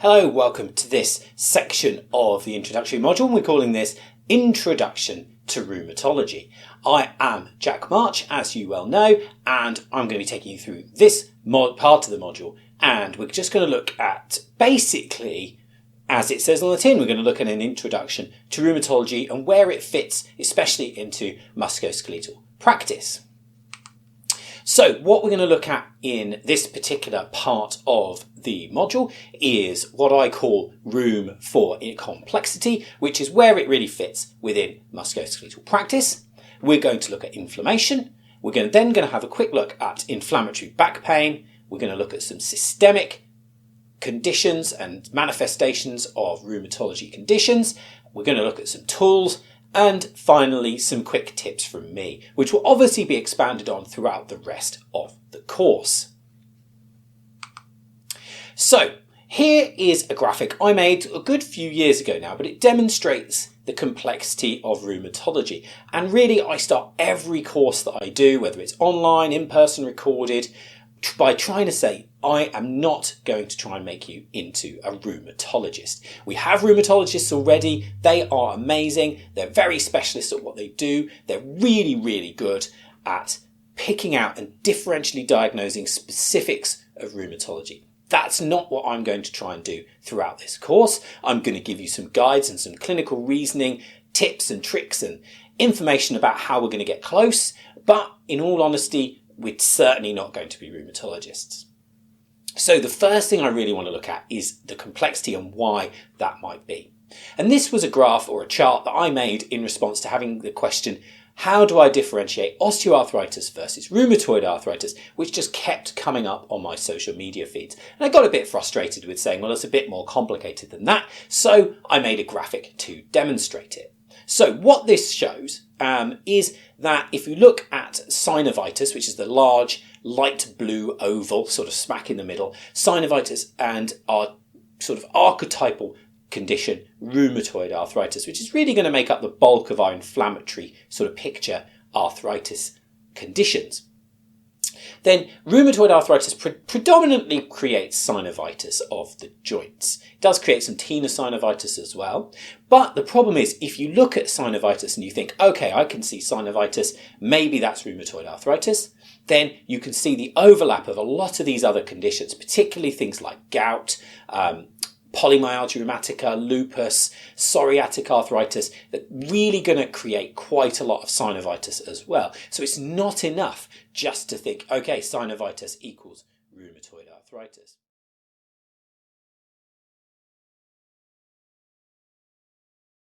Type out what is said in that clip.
Hello, welcome to this section of the introductory module. We're calling this Introduction to Rheumatology. I am Jack March, as you well know, and I'm going to be taking you through this part of the module, and we're just going to look at basically, as it says on the tin, we're going to look at an introduction to rheumatology and where it fits, especially into musculoskeletal practice. So what we're going to look at in this particular part of the module is what I call room for complexity, which is where it really fits within musculoskeletal practice. We're going to look at inflammation. We're then going to have a quick look at inflammatory back pain. We're going to look at some systemic conditions and manifestations of rheumatology conditions. We're going to look at some tools. And finally, some quick tips from me, which will obviously be expanded on throughout the rest of the course. So, here is a graphic I made a good few years ago now, but it demonstrates the complexity of rheumatology. And really, I start every course that I do, whether it's online, in-person, recorded, by trying to say, I am not going to try and make you into a rheumatologist. We have rheumatologists already. They are amazing. They're very specialist at what they do. They're really, really good at picking out and differentially diagnosing specifics of rheumatology. That's not what I'm going to try and do throughout this course. I'm going to give you some guides and some clinical reasoning, tips and tricks and information about how we're going to get close. But in all honesty, we're certainly not going to be rheumatologists. So the first thing I really want to look at is the complexity and why that might be. And this was a graph or a chart that I made in response to having the question, how do I differentiate osteoarthritis versus rheumatoid arthritis, which just kept coming up on my social media feeds. And I got a bit frustrated with saying, well, it's a bit more complicated than that. So I made a graphic to demonstrate it. So what this shows is that if you look at synovitis, which is the large light blue oval sort of smack in the middle, synovitis, and our sort of archetypal condition, rheumatoid arthritis, which is really going to make up the bulk of our inflammatory sort of picture arthritis conditions. Then rheumatoid arthritis predominantly creates synovitis of the joints. It does create some tenosynovitis as well. But the problem is, if you look at synovitis and you think, okay, I can see synovitis, maybe that's rheumatoid arthritis, then you can see the overlap of a lot of these other conditions, particularly things like gout, polymyalgia rheumatica, lupus, psoriatic arthritis, that really going to create quite a lot of synovitis as well. So it's not enough just to think, okay, synovitis equals rheumatoid arthritis.